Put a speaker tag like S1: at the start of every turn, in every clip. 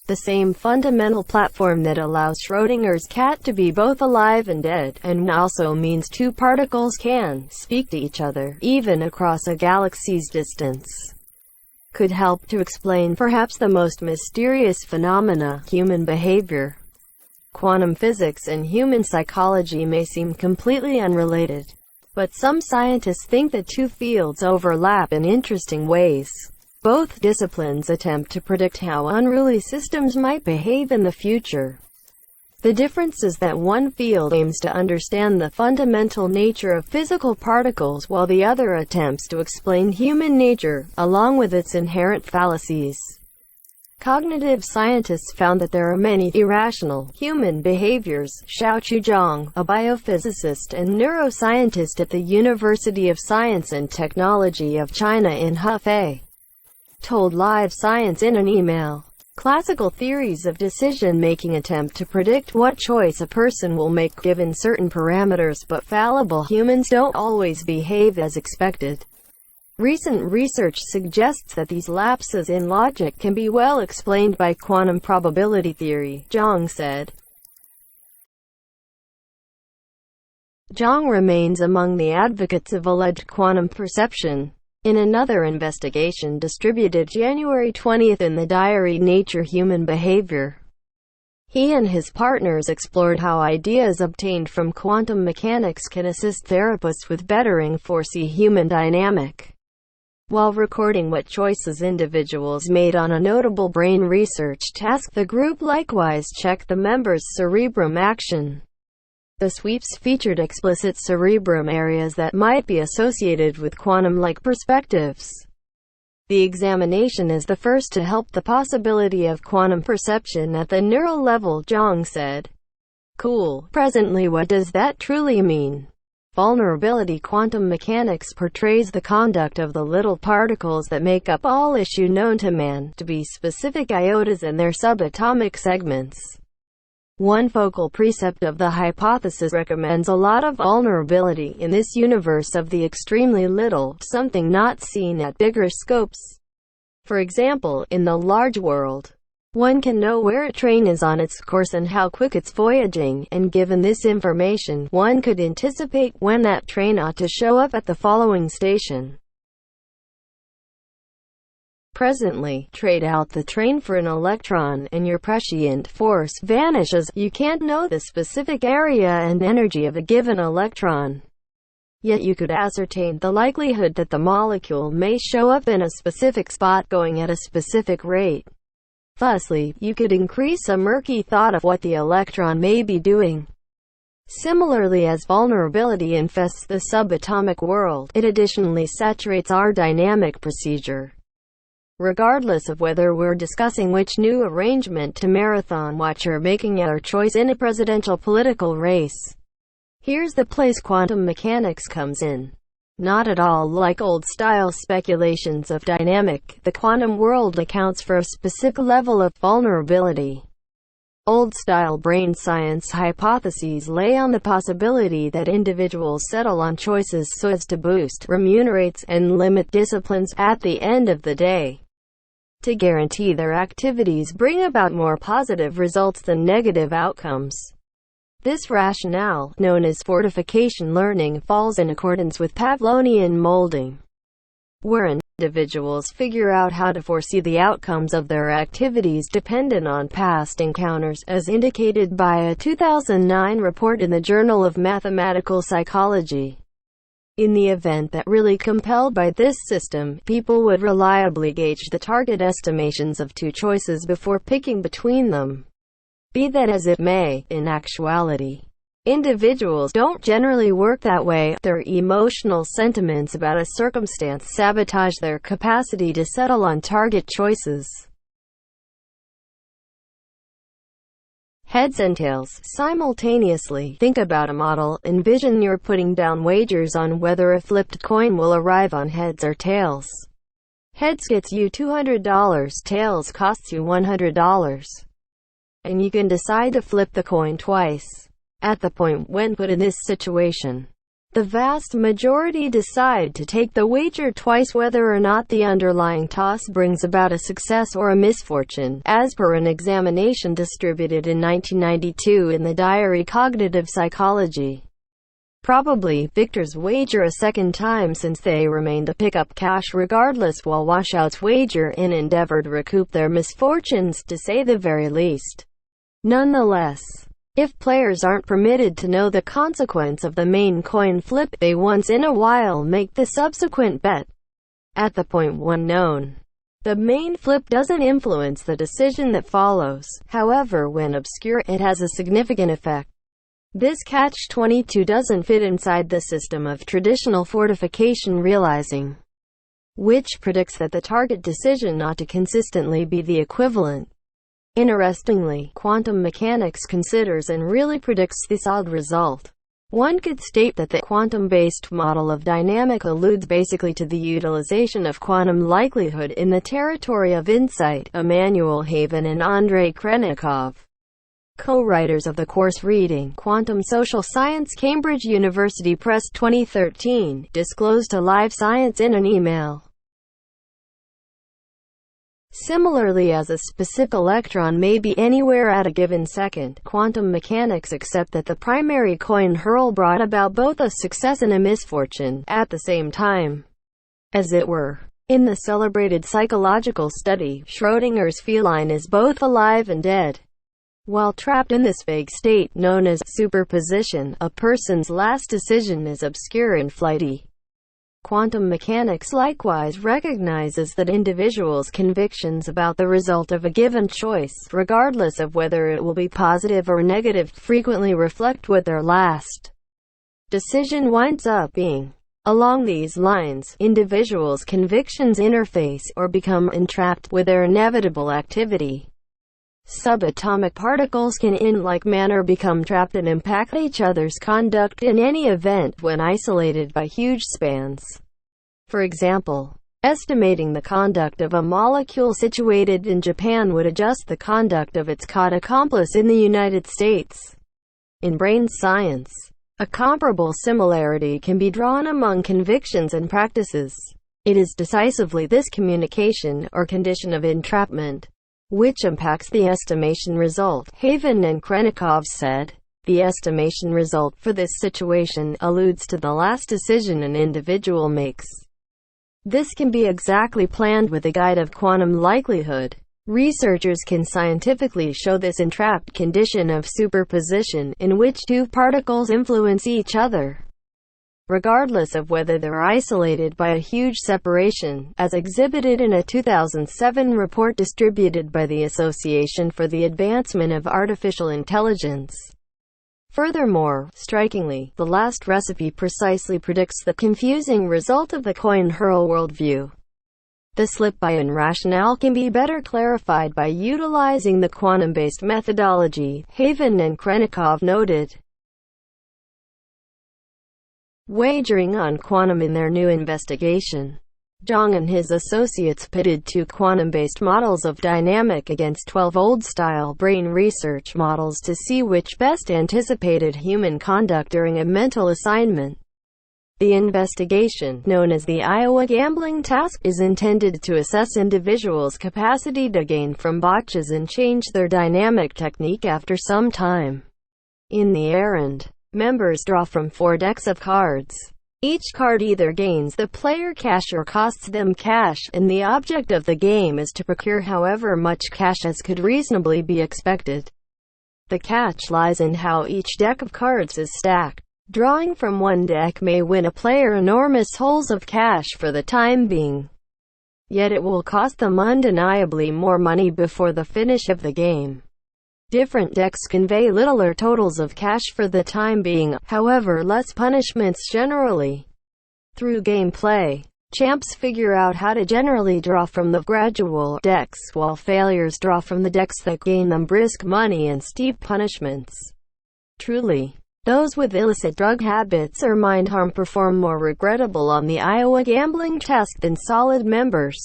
S1: the same fundamental platform that allows Schrödinger's cat to be both alive and dead, and also means two particles can speak to each other, even across a galaxy's distance, could help to explain perhaps the most mysterious phenomena, human behavior. Quantum physics and human psychology may seem completely unrelated, but some scientists think the two fields overlap in interesting ways. Both disciplines attempt to predict how unruly systems might behave in the future. The difference is that one field aims to understand the fundamental nature of physical particles, while the other attempts to explain human nature, along with its inherent fallacies. Cognitive scientists found that there are many irrational human behaviors. Xiaoqu Zhang, a biophysicist and neuroscientist at the University of Science and Technology of China in Hefei, told Live Science in an email, "Classical theories of decision-making attempt to predict what choice a person will make given certain parameters, but fallible humans don't always behave as expected. Recent research suggests that these lapses in logic can be well explained by quantum probability theory," Zhang said. Zhang remains among the advocates of alleged quantum perception. In another investigation distributed January 20 in the diary Nature Human Behavior, he and his partners explored how ideas obtained from quantum mechanics can assist therapists with bettering foresee human dynamic. While recording what choices individuals made on a notable brain research task, the group likewise checked the members' cerebrum action. The sweeps featured explicit cerebrum areas that might be associated with quantum-like perspectives. The examination is the first to help the possibility of quantum perception at the neural level, Zhang said. Cool. Presently, what does that truly mean? Vulnerability. Quantum mechanics portrays the conduct of the little particles that make up all issue known to man to be specific iotas and their subatomic segments. One focal precept of the hypothesis recommends a lot of vulnerability in this universe of the extremely little, something not seen at bigger scopes. For example, in the large world, one can know where a train is on its course and how quick it's voyaging, and given this information, one could anticipate when that train ought to show up at the following station. Presently, trade out the train for an electron, and your prescient force vanishes. You can't know the specific area and energy of a given electron. Yet you could ascertain the likelihood that the molecule may show up in a specific spot going at a specific rate. Thusly, you could increase a murky thought of what the electron may be doing. Similarly, as vulnerability infests the subatomic world, it additionally saturates our dynamic procedure. Regardless of whether we're discussing which new arrangement to marathon watch or making our choice in a presidential political race, here's the place quantum mechanics comes in. Not at all like old-style speculations of dynamic, the quantum world accounts for a specific level of vulnerability. Old-style brain science hypotheses lay on the possibility that individuals settle on choices so as to boost, remunerates, and limit disciplines at the end of the day, to guarantee their activities bring about more positive results than negative outcomes. This rationale, known as fortification learning, falls in accordance with Pavlovian molding, where individuals figure out how to foresee the outcomes of their activities dependent on past encounters, as indicated by a 2009 report in the Journal of Mathematical Psychology. In the event that really compelled by this system, people would reliably gauge the target estimations of two choices before picking between them. Be that as it may, in actuality, individuals don't generally work that way. Their emotional sentiments about a circumstance sabotage their capacity to settle on target choices. Heads and tails. Simultaneously, think about a model. Envision you're putting down wagers on whether a flipped coin will arrive on heads or tails. Heads gets you $200, tails costs you $100. And you can decide to flip the coin twice. At the point when put in this situation, The vast majority decide to take the wager twice whether or not the underlying toss brings about a success or a misfortune, as per an examination distributed in 1992 in the diary Cognitive Psychology. Probably, victors wager a second time since they remain to pick up cash regardless, while washouts wager in endeavor to recoup their misfortunes, to say the very least. Nonetheless, if players aren't permitted to know the consequence of the main coin flip, they once in a while make the subsequent bet. At the point one known, the main flip doesn't influence the decision that follows. However, when obscure, it has a significant effect. This catch-22 doesn't fit inside the system of traditional fortification realizing, which predicts that the target decision ought to consistently be the equivalent. Interestingly, quantum mechanics considers and really predicts this odd result. One could state that the quantum-based model of dynamic alludes basically to the utilization of quantum likelihood in the territory of insight. Emanuel Haven and Andrei Krennikov, co-writers of the course reading Quantum Social Science, Cambridge University Press 2013, disclosed to Live Science in an email. Similarly, as a specific electron may be anywhere at a given second, quantum mechanics accept that the primary coin hurl brought about both a success and a misfortune, at the same time. As it were, in the celebrated psychological study, Schrödinger's feline is both alive and dead. While trapped in this vague state, known as superposition, a person's last decision is obscure and flighty. Quantum mechanics likewise recognizes that individuals' convictions about the result of a given choice, regardless of whether it will be positive or negative, frequently reflect what their last decision winds up being. Along these lines, individuals' convictions interface, or become entrapped, with their inevitable activity. Subatomic particles can in like manner become trapped and impact each other's conduct in any event when isolated by huge spans. For example, estimating the conduct of a molecule situated in Japan would adjust the conduct of its caught accomplice in the United States. In brain science, a comparable similarity can be drawn among convictions and practices. It is decisively this communication, or condition of entrapment, which impacts the estimation result. Haven and Krennikov said, the estimation result for this situation alludes to the last decision an individual makes. This can be exactly planned with a guide of quantum likelihood. Researchers can scientifically show this entrapped condition of superposition, in which two particles influence each other, regardless of whether they're isolated by a huge separation, as exhibited in a 2007 report distributed by the Association for the Advancement of Artificial Intelligence. Furthermore, strikingly, the last recipe precisely predicts the confusing result of the coin hurl worldview. The slip-by-in rationale can be better clarified by utilizing the quantum-based methodology, Haven and Krennikov noted. Wagering on quantum. In their new investigation, Zhang and his associates pitted two quantum-based models of dynamic against 12 old-style brain research models to see which best anticipated human conduct during a mental assignment. The investigation, known as the Iowa Gambling Task, is intended to assess individuals' capacity to gain from botches and change their dynamic technique after some time. In the errand, members draw from 4 decks of cards. Each card either gains the player cash or costs them cash, and the object of the game is to procure however much cash as could reasonably be expected. The catch lies in how each deck of cards is stacked. Drawing from one deck may win a player enormous holes of cash for the time being. Yet it will cost them undeniably more money before the finish of the game. Different decks convey littler totals of cash for the time being, however less punishments generally. Through gameplay, champs figure out how to generally draw from the gradual decks, while failures draw from the decks that gain them brisk money and steep punishments. Truly, those with illicit drug habits or mind harm perform more regrettable on the Iowa Gambling Task than solid members.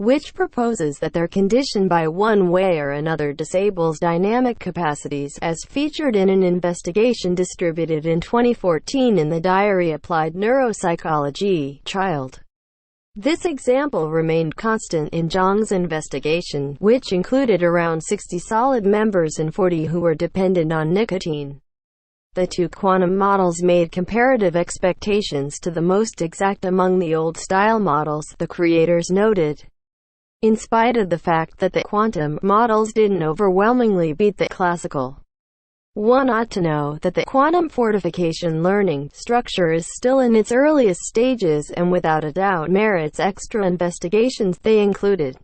S1: which proposes that their condition by one way or another disables dynamic capacities, as featured in an investigation distributed in 2014 in the diary Applied Neuropsychology, Child. This example remained constant in Zhang's investigation, which included around 60 solid members and 40 who were dependent on nicotine. The two quantum models made comparative expectations to the most exact among the old-style models, the creators noted. In spite of the fact that the quantum models didn't overwhelmingly beat the classical, one ought to know that the quantum fortification learning structure is still in its earliest stages and without a doubt merits extra investigations they included.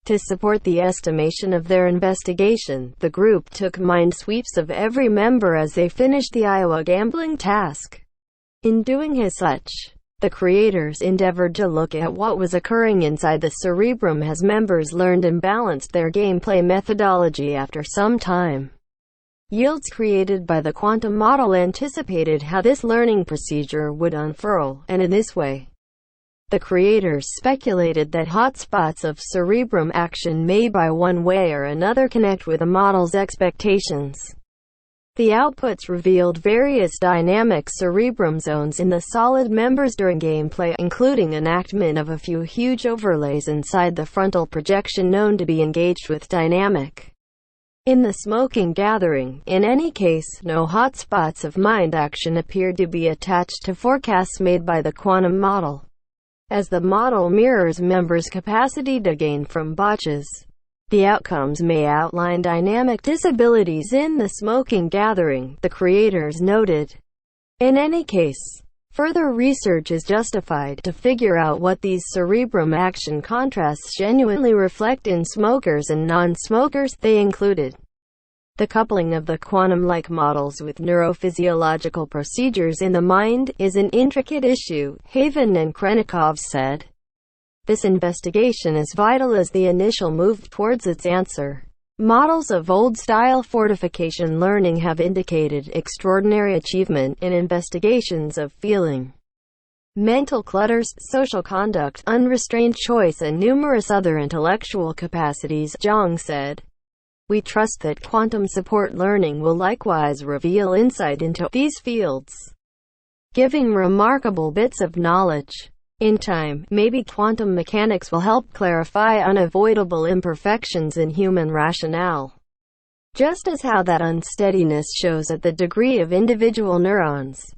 S1: To support the estimation of their investigation, the group took mind sweeps of every member as they finished the Iowa gambling task. In doing as such, the creators endeavored to look at what was occurring inside the cerebrum as members learned and balanced their gameplay methodology after some time. Yields created by the quantum model anticipated how this learning procedure would unfurl, and in this way, the creators speculated that hotspots of cerebrum action may by one way or another connect with the model's expectations. The outputs revealed various dynamic cerebrum zones in the solid members during gameplay, including enactment of a few huge overlays inside the frontal projection known to be engaged with dynamic. In the smoking gathering, in any case, no hotspots of mind action appeared to be attached to forecasts made by the quantum model, as the model mirrors members' capacity to gain from botches. The outcomes may outline dynamic disabilities in the smoking gathering, the creators noted. In any case, further research is justified to figure out what these cerebrum action contrasts genuinely reflect in smokers and non-smokers. They included the coupling of the quantum-like models with neurophysiological procedures in the mind is an intricate issue, Haven and Krennikov said. This investigation is vital as the initial move towards its answer. Models of old-style fortification learning have indicated extraordinary achievement in investigations of feeling, mental clutters, social conduct, unrestrained choice and numerous other intellectual capacities, Zhang said. We trust that quantum support learning will likewise reveal insight into these fields, giving remarkable bits of knowledge. In time, maybe quantum mechanics will help clarify unavoidable imperfections in human rationale, just as how that unsteadiness shows at the degree of individual neurons.